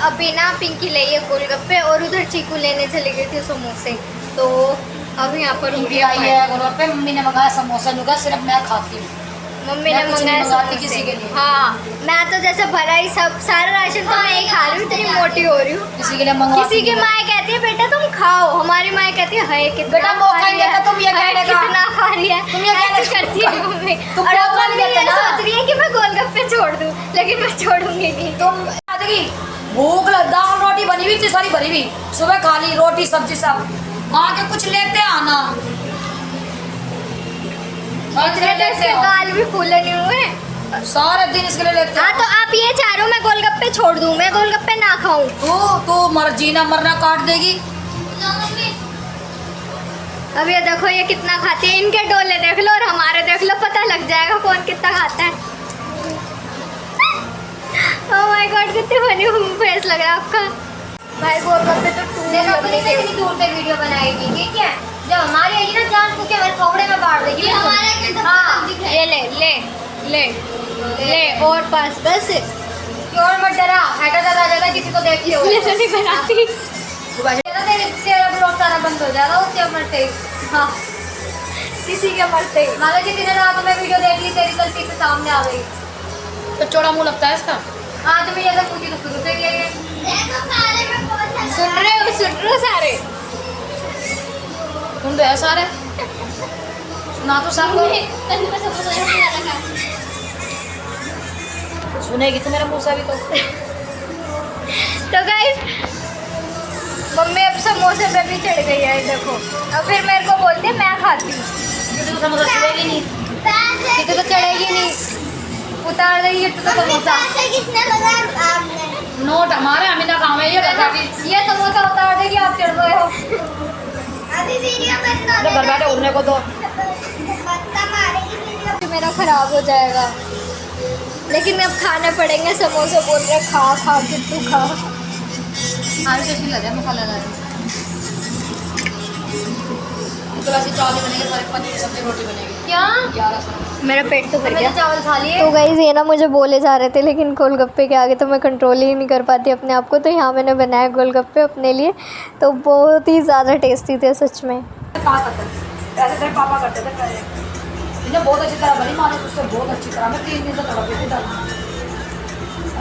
अभी ना पिंकी ले है गोलगप्पे और उधर चीकू लेने चली गई थी समोसे। तो अब यहाँ पर पिंकी आई है गोलगप्पे, मम्मी ने मंगाया समोसा, लुगा सिर्फ मैं खाती हूँ। मम्मी ने मंगाया किसी के लिए। हाँ, मैं तो जैसे भरा ही सब सारा राशन तो मैं ही खा रही हूँ, इतनी मोटी हो रही हूँ। किसी के लिए मंगवा, किसी की माँ कहती है बेटा तुम खाओ, हमारी माँ कहती है हाय कितना बेटा मौका नहीं देता, तुम ये कहने का कितना खा रही है, तुम ये कहने करती है मम्मी। तुम और मौका नहीं देते ना। सोच रही है कि मैं गोलगप्पे छोड़ दूँ, लेकिन मैं छोड़ूंगी नहीं। तुम भूख दाल रोटी बनी हुई थी सारी भरी हुई, सुबह खा ली रोटी सब्जी सब, आके कुछ लेते आना। गाल भी फूले नहीं हुए सारे दिन इसके लिए लेते। हाँ, तो आप ये चाह रहे हो मैं गोलगप्पे छोड़ दूँ, मैं गोलगप्पे ना खाऊं? तू मर जीना मरना काट देगी। अब ये देखो ये कितना खाती है, इनके डोले देख लो और हमारे देख लो, पता लग जाएगा कौन कितना खाता है। ओह माय गॉड, कितनी फनी फेस लग रहा है आपका। भाई गोलगप्पे तो कितनी दूर पे वीडियो बनाएगी, ठीक है? जब हमारी आएगी ना जान को मेरे थोड़े में बांट देगी। हाँ, ये ले ले ले ले और पास बस और मत डरा, हैटर डरा जाएगा किसी को देख लियो। इसलिए तो नहीं बनाती। तेरा ब्लॉग सारा बंद हो जाएगा उससे मरते ही। हाँ, किसी के मरते ही। मान लो जिस दिन रात में वीडियो देख ली तेरी गलती से सामने आ गई तो चौड़ा मुंह लगता है इसका। हाँ, तुम्हें ये सब पूछी तो शुरू से ये सुन रहे हो सारे? सुन रहे हैं सारे? सुना तो सब सुनेगी तो मेरा मुँह से भी तो गाइस मम्मी अब समोसे पे भी चढ़ गई है, देखो। अब फिर मेरे को बोलती है मैं खाती हूँ। किसी को समोसा चढ़ेगी नहीं, किसी को चढ़ेगी नहीं, उतार देगी तो समोसा। किसने लगाया आपने? नोट हमारे हमें ना काम है ये समोसा उतार देगी, आप चढ़ रहे हो। अभी वीडियो बंद तो घर बैठे उड़ने को तो मेरा खराब हो जाएगा, लेकिन अब खाने पड़ेंगे समोसे। बोल रहे खा खा के तू खा। आलू चटनी लगा मसाला लगा तो वैसे चावल बनेंगे, पनीर सब्जी रोटी बनेगी। क्या? 11 मेरा पेट तो भर मैंने गया। चावल खा लिए। तो गाइस ये ना मुझे बोले जा रहे थे, लेकिन गोलगप्पे के आगे तो मैं कंट्रोल ही नहीं कर पाती अपने आप को। तो यहाँ मैंने बनाया गोलगप्पे अपने लिए, तो बहुत ही ज़्यादा टेस्टी थे सच में। ऐसे तेरे पापा करते थे पहले, इन्हें बहुत अच्छी तरह बनी माने उससे बहुत अच्छी तरह। मैं 3 दिन से तड़प देती था,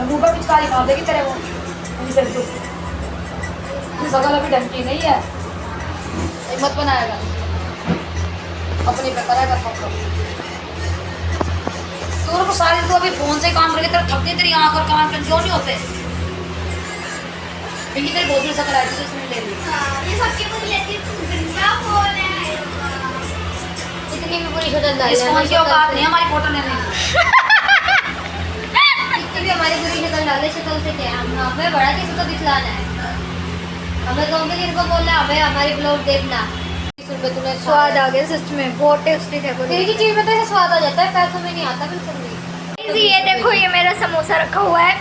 मुँह पर पिचकारी मार देगी तेरे वो सगल अभी ढंकी नहीं है, हिम्मत बनाएगा अपनी पे करेगा तो को सारी तो अभी फोन से काम करके तेरा थकती तेरी आँख और कान क्यों नहीं होते? क्योंकि तेरी बहुत सकल आई थी इसमें ले ली। ये सबकी बुरी लेती क्या बोल रहे हैं? इतनी भी बुरी शक्ल डाली इस फोन की औकात नहीं हमारी फोटो लेने की। इतनी भी हमारी बुरी शक्ल डाले, शक्ल से क्या हम हमें बड़ा किसी को दिखलाना है। हमें कौन से जिनको बोलना है हमें हमारी ब्लॉग देखना। तुम्हें स्वाद आ गया सच में, बहुत टेस्टी थे। एक ही चीज में तो ऐसे स्वाद आ जाता है, पैसों में नहीं आता बिल्कुल भी। ये देखो ये मेरा समोसा रखा हुआ है।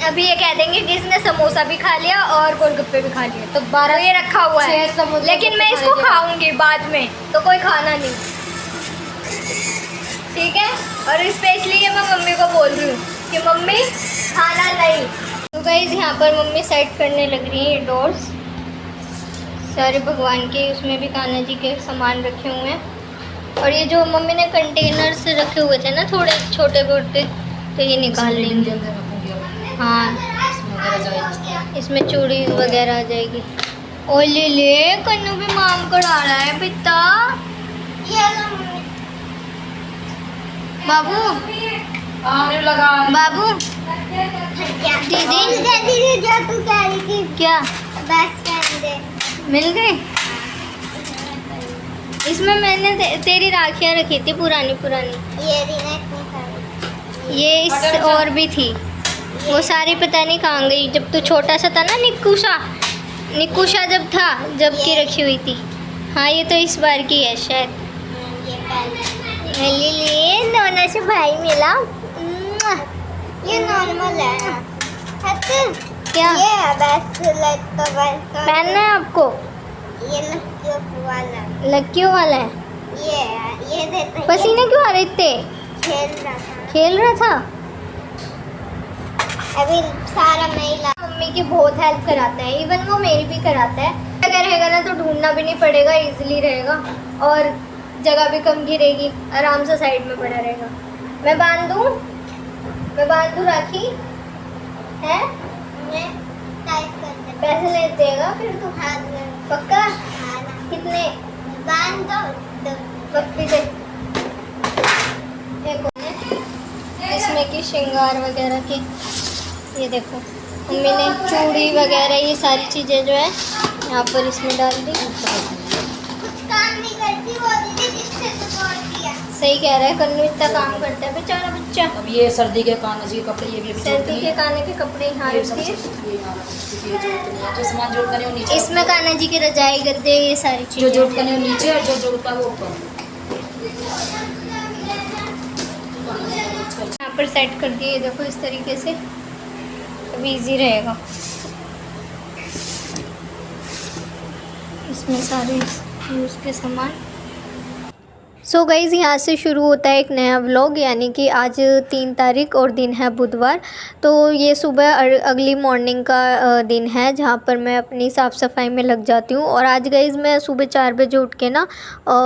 अभी ये कह देंगे कि इसने समोसा भी खा लिया और गोलगप्पे भी खा लिए, तो 12 ये रखा हुआ है। लेकिन मैं इसको खाऊंगी बाद में, तो कोई खाना नहीं, ठीक है? और स्पेशली ये मैं मम्मी को बोल रही हूँ कि मम्मी खाना नहीं। तो गाइस यहाँ पर मम्मी सेट करने लग रही है डोर्स सारे भगवान के, उसमें भी कान्हा जी के सामान रखे हुए हैं। और ये जो मम्मी ने कंटेनर्स रखे हुए थे ना थोड़े छोटे छोटे, तो ये निकाल लेंगे। हाँ, इसमें चूड़ी वगैरह आ जाएगी। ओ ले ले कन्नू भी माम को डाला है पिता। बाबू लगा बाबू दीदी क्या मिल गई? इसमें मैंने तेरी राखियाँ रखी थी पुरानी पुरानी। ये इस और भी थी, वो सारी पता नहीं कहाँ गई। जब तू छोटा सा था ना, निकुशा जब था, जब की रखी हुई थी। हाँ, ये तो इस बार की है शायद। ये नोना से भाई मिला। ये नॉर्मल है। क्या ये बस पहनना है आपको? ये वाला लक्कियों वाला है। ये देते पसीने क्यों आ रहे थे? खेल रहा था। खेल रहा था। अभी सारा महिला मम्मी की बहुत हेल्प कराता है, इवन वो मेरी भी कराता है। अगर रहेगा ना तो ढूंढना भी नहीं पड़ेगा, इजीली रहेगा और जगह भी कम गिरेगी, आराम से साइड में पड़ा रहेगा। मैं बांध दूँ राखी है? मैं टाइट कर दे। पैसे ले देगा फिर तू? हाथ में पक्का? हाँ। कितने? बांध दो पक्की से। इसमें की श्रृंगार वगैरह की, ये देखो मम्मी ने चूड़ी वगैरह ये सारी चीज़ें जो है यहाँ पर इसमें डाल दी। कुछ काम नहीं करती वो दीदी, जिससे सपोर्ट किया। सही कह रहा है, कन्नू इतना काम करता है बेचारा बच्चा। अब ये सर्दी के कान्हा जी के कपड़े, ये भी सर्दी के कान्हा के कपड़े यहाँ रखते हैं। जो सामान जोड़ कर नीचे, इसमें कान्हा जी के रजाई गद्दे ये सारी चीज़ें जो जोड़ कर नीचे और जो जोड़ का वो ऊपर। यहाँ पर सेट कर दिए, देखो इस तरीके से, अब इजी रहेगा। इसमें सारे यूज़ के सामान। सो गाइज़ यहाँ से शुरू होता है एक नया व्लॉग, यानी कि आज 3 तारीख और दिन है बुधवार। तो ये सुबह अगली मॉर्निंग का दिन है जहाँ पर मैं अपनी साफ़ सफाई में लग जाती हूँ। और आज गाइज़ मैं सुबह 4 बजे उठ के ना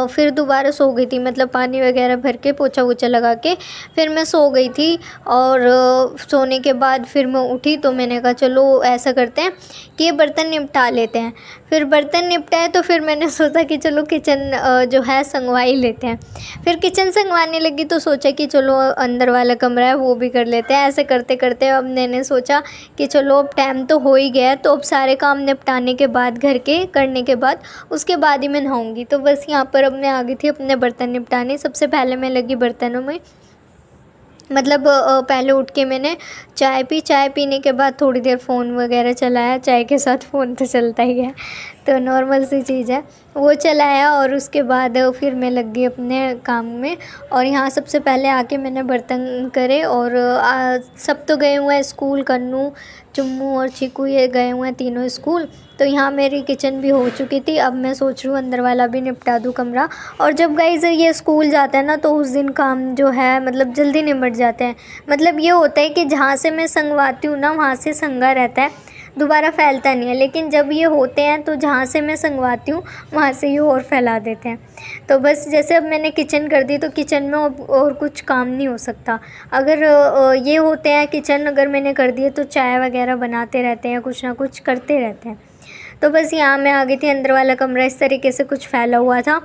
फिर दोबारा सो गई थी, मतलब पानी वगैरह भर के पोछा वोछा लगा के फिर मैं सो गई थी। और सोने के बाद फिर मैं उठी तो मैंने कहा चलो ऐसा करते हैं कि ये बर्तन निपटा लेते हैं। फिर बर्तन निपटाए तो फिर मैंने सोचा कि चलो किचन जो है संगवा ही लेते हैं। फिर किचन संगवाने लगी तो सोचा कि चलो अंदर वाला कमरा है वो भी कर लेते हैं। ऐसे करते करते अब मैंने सोचा कि चलो अब टाइम तो हो ही गया है, तो अब सारे काम निपटाने के बाद घर के करने के बाद उसके बाद ही मैं नहाऊंगी। तो बस यहाँ पर अब मैं आ गई थी अपने बर्तन निपटाने। सबसे पहले मैं लगी बर्तनों में, मतलब पहले उठ के मैंने चाय पी, चाय पीने के बाद थोड़ी देर फ़ोन वगैरह चलाया। चाय के साथ फ़ोन तो चलता ही है, तो नॉर्मल सी चीज़ है, वो चलाया। और उसके बाद फिर मैं लग गई अपने काम में। और यहाँ सबसे पहले आके मैंने बर्तन करे। और सब तो गए हुए हैं स्कूल, कन्नू, चुम्मू और चीकू ये गए हुए हैं तीनों स्कूल। तो यहाँ मेरी किचन भी हो चुकी थी। अब मैं सोच रही हूँ अंदर वाला भी निपटा दूँ कमरा। और जब गाइज़ ये स्कूल जाता है ना तो उस दिन काम जो है मतलब जल्दी निपट जाते हैं। मतलब ये होता है कि जहाँ से मैं संगवाती हूँ ना वहाँ से संगा रहता है, दोबारा फैलता नहीं है। लेकिन जब ये होते हैं तो जहाँ से मैं संगवाती हूँ वहाँ से ये और फैला देते हैं। तो बस जैसे अब मैंने किचन कर दी तो किचन में और कुछ काम नहीं हो सकता। अगर ये होते हैं किचन अगर मैंने कर दिए तो चाय वगैरह बनाते रहते हैं, कुछ ना कुछ करते रहते हैं। तो बस यहाँ मैं आ गई थी। अंदर वाला कमरा इस तरीके से कुछ फैला हुआ था,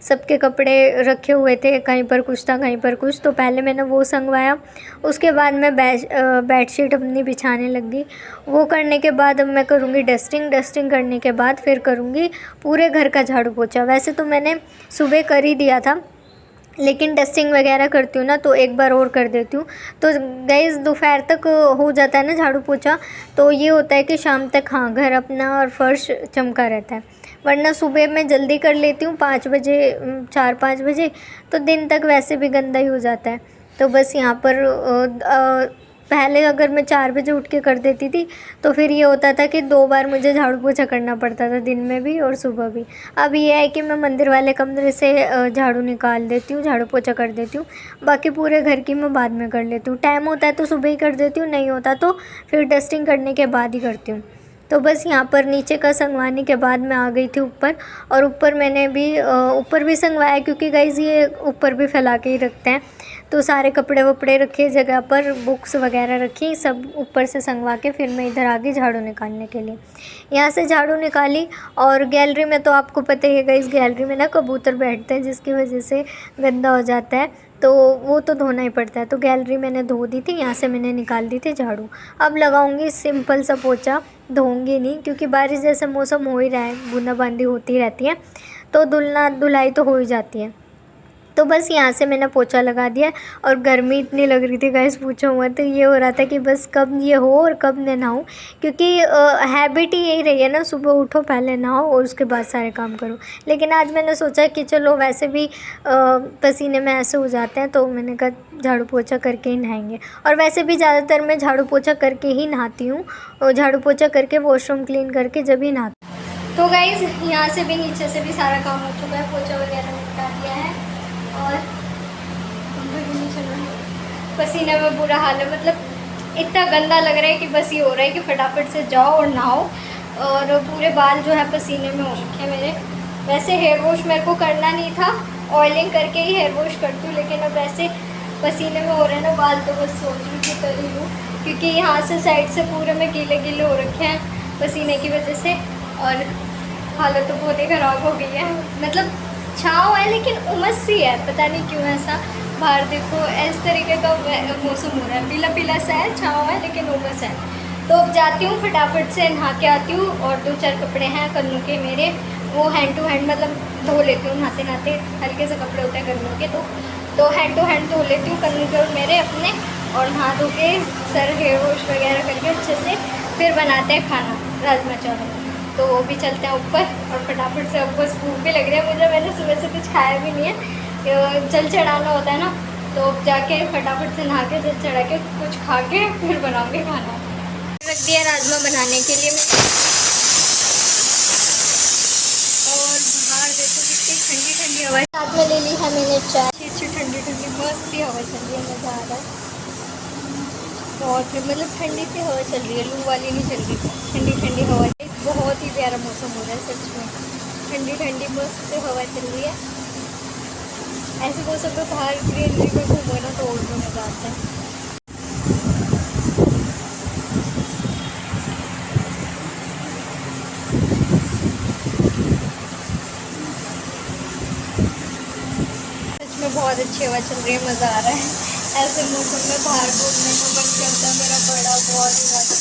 सबके कपड़े रखे हुए थे, कहीं पर कुछ था कहीं पर कुछ। तो पहले मैंने वो संगवाया, उसके बाद मैं बेडशीट अपनी बिछाने लग गई। वो करने के बाद अब मैं करूँगी डस्टिंग करने के बाद फिर करूँगी पूरे घर का झाड़ू पोछा। वैसे तो मैंने सुबह कर ही दिया था, लेकिन डस्टिंग वगैरह करती हूँ ना तो एक बार और कर देती हूँ। तो गाइस दोपहर तक हो जाता है ना झाड़ू पोछा, तो ये होता है कि शाम तक हाँ घर अपना और फर्श चमका रहता है। वरना सुबह मैं जल्दी कर लेती हूँ 5 बजे, 4-5 बजे, तो दिन तक वैसे भी गंदा ही हो जाता है। तो बस यहाँ पर पहले अगर मैं 4 बजे उठ के कर देती थी तो फिर ये होता था कि 2 बार मुझे झाड़ू पोछा करना पड़ता था, दिन में भी और सुबह भी। अब ये है कि मैं मंदिर वाले कमरे से झाड़ू निकाल देती हूँ, झाड़ू पोछा कर देती हूँ, बाकी पूरे घर की मैं बाद में कर लेती हूँ। टाइम होता है तो सुबह ही कर देती हूँ, नहीं होता तो फिर डस्टिंग करने के बाद ही करती हूँ। तो बस यहाँ पर नीचे का संगवाने के बाद मैं आ गई थी ऊपर। और ऊपर मैंने भी ऊपर भी संगवाया, क्योंकि गाइज़ ये ऊपर भी फैला के ही रखते हैं। तो सारे कपड़े वपड़े रखे जगह पर, बुक्स वगैरह रखी, सब ऊपर से संगवा के फिर मैं इधर आ गई झाड़ू निकालने के लिए। यहाँ से झाड़ू निकाली। और गैलरी में तो आपको पता ही है गाइज़, गैलरी में ना कबूतर बैठते हैं जिसकी वजह से गंदा हो जाता है, तो वो तो धोना ही पड़ता है। तो गैलरी मैंने धो दी थी, यहाँ से मैंने निकाल दी थी झाड़ू। अब लगाऊंगी सिंपल सा पोछा, धोऊंगी नहीं, क्योंकि बारिश जैसा मौसम हो ही रहा है, बूंदाबांदी होती रहती है, तो धुलाई तो हो ही जाती है। तो बस यहाँ से मैंने पोछा लगा दिया। और गर्मी इतनी लग रही थी गाइस पूछो मत, तो ये हो रहा था कि बस कब ये हो और कब मैं नहाऊं, क्योंकि हैबिट ही यही रही है ना, सुबह उठो पहले नहाओ और उसके बाद सारे काम करो। लेकिन आज मैंने सोचा कि चलो वैसे भी पसीने में ऐसे हो जाते हैं, तो मैंने कहा झाड़ू पोछा करके ही नहाएंगे। और वैसे भी ज़्यादातर मैं झाड़ू पोछा करके ही नहाती हूँ, और झाड़ू पोछा करके वॉशरूम क्लीन करके जब ही नहाती हूँ। तो गाइस यहाँ से भी नीचे से भी सारा काम हो चुका है, पोछा वगैरह निपटा दिया है। और पसीने में बुरा हाल है, मतलब इतना गंदा लग रहा है कि बस ये हो रहा है कि फटाफट से जाओ और नहाओ। और पूरे बाल जो है पसीने में हो रखे हैं मेरे। वैसे हेयर वॉश मेरे को करना नहीं था, ऑयलिंग करके ही हेयर वॉश करती हूँ, लेकिन अब वैसे पसीने में हो रहे हैं ना बाल, तो बस सोच रही थी कर ही लूँ, क्योंकि यहाँ से साइड से पूरे में गीले गीले हो रखे हैं पसीने की वजह से। और हालत तो बहुत ही ख़राब हो गई है। मतलब छाँव है लेकिन उमस सी है, पता नहीं क्यों ऐसा। बाहर देखो इस तरीके का मौसम हो रहा है, पीला पीला सा है, छाँव है लेकिन उमस है। तो अब जाती हूँ फटाफट से नहा के आती हूँ। और 2-4 कपड़े हैं कन्नू के मेरे, वो हैंड टू हैंड मतलब धो लेती हूँ। नहाते नहाते हल्के से कपड़े होते हैं कन्नू के, तो हैंड टू हैंड धो लेती हूँ कन्नू के और मेरे अपने। और नहा धो के सर हेयर वॉश वगैरह करके अच्छे से फिर बनाते हैं खाना, राजमा चावल। तो वो भी चलते हैं ऊपर और फटाफट से। अब बस भूख भी लग रही है मुझे, मैंने सुबह से कुछ खाया भी नहीं है, जल चढ़ाना होता है ना, तो अब जाके फटाफट से नहा के जल चढ़ा के कुछ खा के फिर बनाऊँगी खाना। रख दिया राजमा बनाने के लिए मैं। और बाहर देखो कितनी ठंडी ठंडी हवा, साथ में ले ली है मैंने चाय, अच्छी ठंडी ठंडी मस्त सी हवा चल रही है, मज़ा आ रहा है बहुत ही। मतलब ठंडी सी हवा चल रही है, लू वाली नहीं चल रही, ठंडी ठंडी हवा। बहुत ही प्यारा मौसम हो रहा है सच में, ठंडी ठंडी मस्त हवा चल रही है। ऐसे मौसम में बाहर ग्रीनरी में घूमो ना तो और भी मज़ा आता है। सच में बहुत अच्छी हवा चल रही है, मज़ा आ रहा है। ऐसे मौसम में बाहर घूमने का मन करता है मेरा बड़ा, बहुत ही ज़्यादा।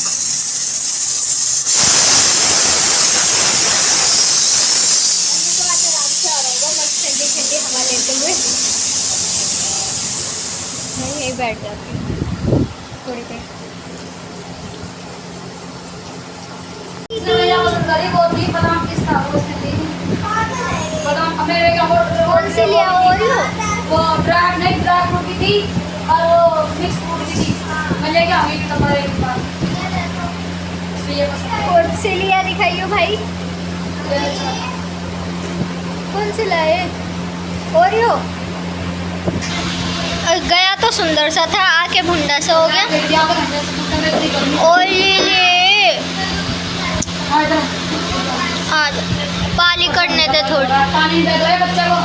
ठंडी ठंडी हवा लेते हुए मैं यहीं बैठ जाती हूँ थोड़ी देर। कौन सी लिया ओरियो? वो ड्राई नहीं, ड्राई फ्रूट की थी और वो मिक्स फ्रूट की थी। मैं लेके आऊंगी तुम्हारे पास। कौन सी लिया दिखाइयो भाई, कौन सी लाए? ओरियो गया तो सुंदर सा था, आके भुंडा सा हो गया। और ये आज पारी करने दे, थोड़ी पानी दे दो बच्चे को,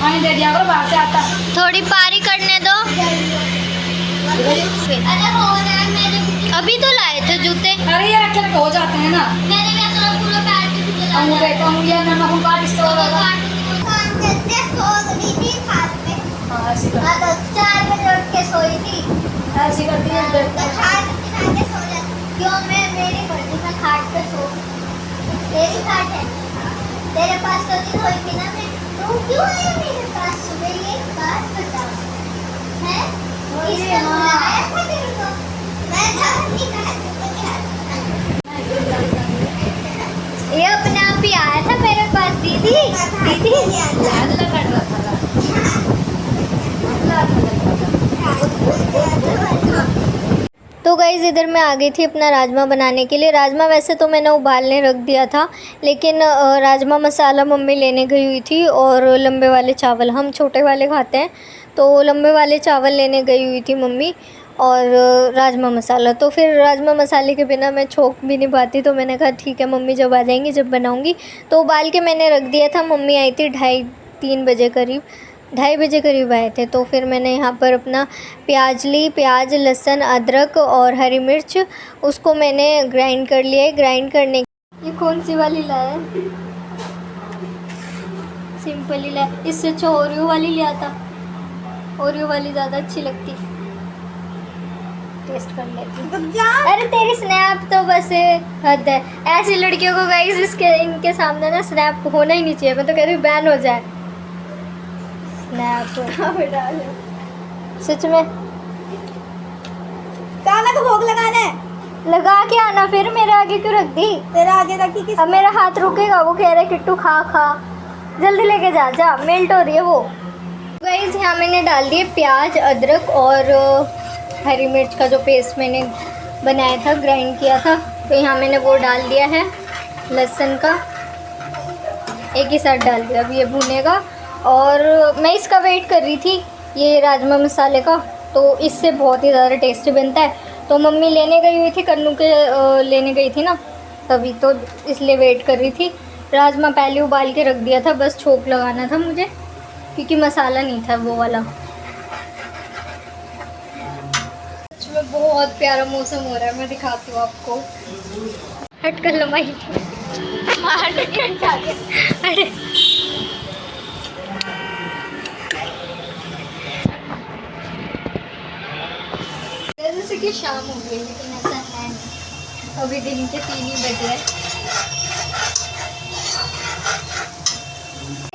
पानी दे दिया करो, बाहर से आता। थोड़ी पारी करने दो। अभी तो लाए थे जूते। अरे ये रखे हो जाते हैं ना, अंगूठिया नमक काट इससे हो जाएगा। ऐसी कर 4 बजे उठ के सोई थी, ऐसी करती है क्यों? मैं मेरी मर्जी में खाट पे सो, तेरी खाट है, तेरे पास तो नहीं सोई थी ना मैं, तू क्यों है मेरे पास सुबह? ये बात बताओ है, किसने बुलाया था तेरे को? मैं नहीं कहा ये अपने आप ही आया था मेरे पास। दीदी दीदी तो गाइज़ इधर मैं आ गई थी अपना राजमा बनाने के लिए। राजमा वैसे तो मैंने उबालने रख दिया था, लेकिन राजमा मसाला मम्मी लेने गई हुई थी और लंबे वाले चावल, हम छोटे वाले खाते हैं तो लंबे वाले चावल लेने गई हुई थी मम्मी, और राजमा मसाला। तो फिर राजमा मसाले के बिना मैं छोक भी नहीं पाती, तो मैंने कहा ठीक है मम्मी जब आ जाएंगी जब बनाऊँगी। तो उबाल के मैंने रख दिया था। मम्मी आई थी 2:30-3 बजे करीब, 2:30 बजे करीब आए थे। तो फिर मैंने यहाँ पर अपना प्याज ली, प्याज, लहसुन, अदरक और हरी मिर्च, उसको मैंने ग्राइंड कर लिया है। ग्राइंड करने ये कौन सी वाली लाया? सिंपल ही लाया, इससे अच्छा ओरियो वाली लिया था। ओरियो वाली ज़्यादा अच्छी लगती, टेस्ट कर लेती। अरे तेरी स्नैप तो बस हद है, ऐसी लड़कियों को गाइस इसके इनके सामने ना स्नैप होना ही नहीं चाहिए। मैं तो कह रही हूँ बैन हो जाए स्नैप। सच में कहाँ को भोग लगाना है? लगा के आना, फिर मेरे आगे क्यों रख दी? तेरा आगे रखी किस? अब मेरा हाथ रुकेगा? वो कह रहा है किट्टू खा खा, जल्दी लेके जा, जा मेल्ट हो रही है वो। गाइस यहाँ मैंने डाल दिए प्याज, अदरक और हरी मिर्च का जो पेस्ट मैंने बनाया था, ग्राइंड किया था, तो यहाँ मैंने वो डाल दिया है। लहसुन का एक ही साथ डाल दिया। अब ये भुनेगा और मैं इसका वेट कर रही थी ये राजमा मसाले का, तो इससे बहुत ही ज़्यादा टेस्टी बनता है। तो मम्मी लेने गई हुई थी, कन्नू के लेने गई थी ना, तभी तो इसलिए वेट कर रही थी। राजमा पहले उबाल के रख दिया था, बस छोंक लगाना था मुझे, क्योंकि मसाला नहीं था वो वाला। सच में बहुत प्यारा मौसम हो रहा है, मैं दिखाती हूँ आपको। हट कर लो माई, अरे जैसे कि शाम हो गई, लेकिन ऐसा है नहीं, अभी दिन के 3 ही बज रहे।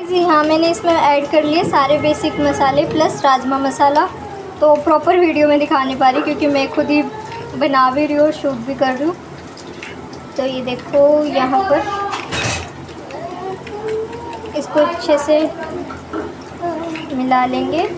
जी हाँ, मैंने इसमें ऐड कर लिए सारे बेसिक मसाले प्लस राजमा मसाला। तो प्रॉपर वीडियो में दिखा नहीं पा रही, क्योंकि मैं खुद ही बना भी रही हूँ और शूट भी कर रही हूँ। तो ये देखो यहाँ पर इसको अच्छे से मिला लेंगे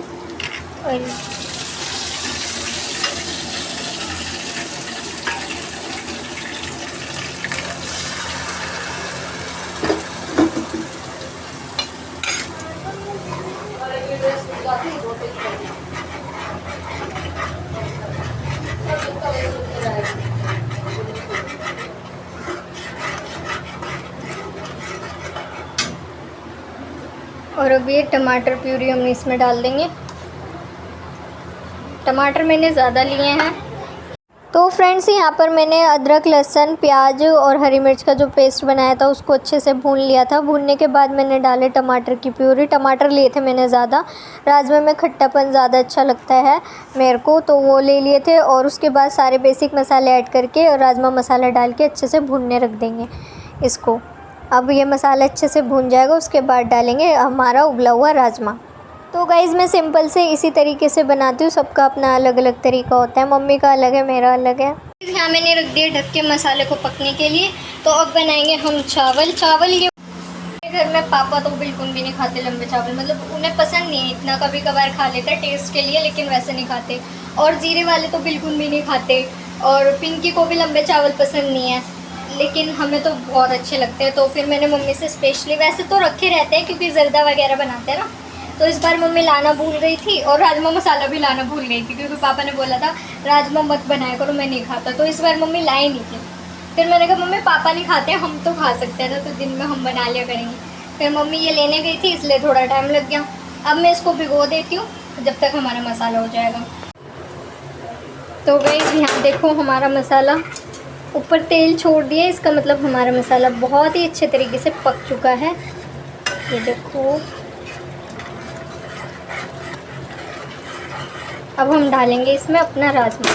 और अब ये टमाटर प्यूरी हम इसमें डाल देंगे। टमाटर मैंने ज़्यादा लिए हैं। तो फ्रेंड्स, यहाँ पर मैंने अदरक, लहसुन, प्याज और हरी मिर्च का जो पेस्ट बनाया था उसको अच्छे से भून लिया था। भूनने के बाद मैंने डाले टमाटर की प्यूरी। टमाटर लिए थे मैंने ज़्यादा, राजमा में खट्टापन ज़्यादा अच्छा लगता है मेरे को, तो वो ले लिए थे। और उसके बाद सारे बेसिक मसाले ऐड करके और राजमा मसाला डाल के अच्छे से भूनने रख देंगे इसको। अब ये मसाला अच्छे से भून जाएगा, उसके बाद डालेंगे हमारा उबला हुआ राजमा। तो गाइज़, मैं सिंपल से इसी तरीके से बनाती हूँ, सबका अपना अलग अलग तरीका होता है। मम्मी का अलग है, मेरा अलग है। यहाँ मैंने रख दिया ढक के मसाले को पकने के लिए। तो अब बनाएंगे हम चावल। ये मेरे घर में पापा तो बिल्कुल भी नहीं खाते लंबे चावल, मतलब उन्हें पसंद नहीं है, इतना कभी कभार खा लेते हैं टेस्ट के लिए, लेकिन वैसे नहीं खाते। और जीरे वाले तो बिल्कुल भी नहीं खाते, और पिंकी को भी लंबे चावल पसंद नहीं है, लेकिन हमें तो बहुत अच्छे लगते हैं। तो फिर मैंने मम्मी से स्पेशली, वैसे तो रखे रहते हैं क्योंकि जर्दा वगैरह बनाते हैं ना, तो इस बार मम्मी लाना भूल गई थी, और राजमा मसाला भी लाना भूल गई थी, क्योंकि पापा ने बोला था राजमा मत बनाया करो, मैं नहीं खाता। तो इस बार मम्मी लाई नहीं थी। फिर मैंने कहा मम्मी पापा नहीं खाते, हम तो खा सकते हैं ना, तो दिन में हम बना लिया करेंगे। फिर मम्मी ये लेने गई थी, इसलिए थोड़ा टाइम लग गया। अब मैं इसको भिगो देती हूँ जब तक हमारा मसाला हो जाएगा। तो गाइस, यहाँ देखो हमारा मसाला ऊपर तेल छोड़ दिया, इसका मतलब हमारा मसाला बहुत ही अच्छे तरीके से पक चुका है। ये देखो, अब हम डालेंगे इसमें अपना राजमा।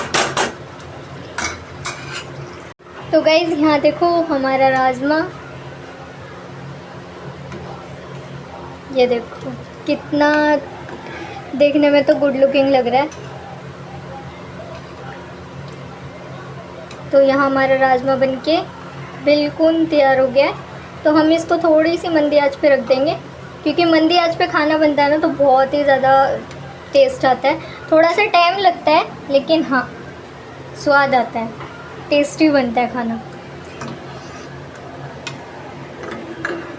तो गाइज़, यहाँ देखो हमारा राजमा, ये देखो कितना देखने में तो गुड लुकिंग लग रहा है। तो यहाँ हमारा राजमा बनके बिल्कुल तैयार हो गया है। तो हम इसको थोड़ी सी मंदी आंच पे रख देंगे, क्योंकि मंदी आंच पे खाना बनता है ना तो बहुत ही ज़्यादा टेस्ट आता है। थोड़ा सा टाइम लगता है, लेकिन हाँ स्वाद आता है, टेस्टी बनता है खाना।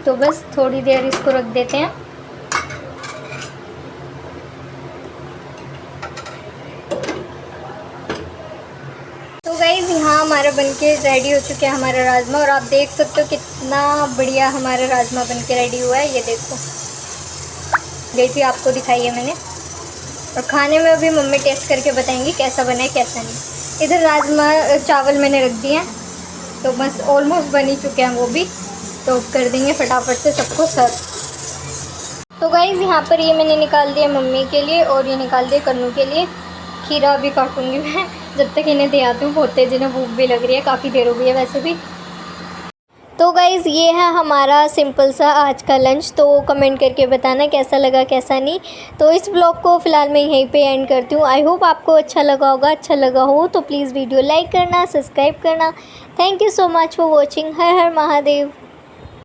तो बस थोड़ी देर इसको रख देते हैं। तो गाइज़, यहाँ हमारा बनके रेडी हो चुका है हमारा राजमा, और आप देख सकते हो कितना बढ़िया हमारा राजमा बनके रेडी हुआ है। ये देखो, गई थी आपको दिखाई है मैंने, और खाने में अभी मम्मी टेस्ट करके बताएंगी कैसा बना है कैसा नहीं। इधर राजमा चावल मैंने रख दिए हैं, तो बस ऑलमोस्ट बन ही चुके हैं वो भी, तो कर देंगे फटाफट से सबको सर्व। तो गाइज़, यहाँ पर ये मैंने निकाल दिया मम्मी के लिए, और ये निकाल दिया कन्नू के लिए। खीरा भी काटूंगी मैं, जब तक इन्हें दे आती हूँ, बहुत तेज इन्हें भूख भी लग रही है, काफ़ी देर हो गई है वैसे भी। तो गाइज़, ये है हमारा सिंपल सा आज का लंच। तो कमेंट करके बताना कैसा लगा कैसा नहीं। तो इस ब्लॉग को फ़िलहाल मैं यहीं पे एंड करती हूँ। आई होप आपको अच्छा लगा होगा। अच्छा लगा हो तो प्लीज़ वीडियो लाइक करना, सब्सक्राइब करना। Thank you so much for watching. Her her Mahadev.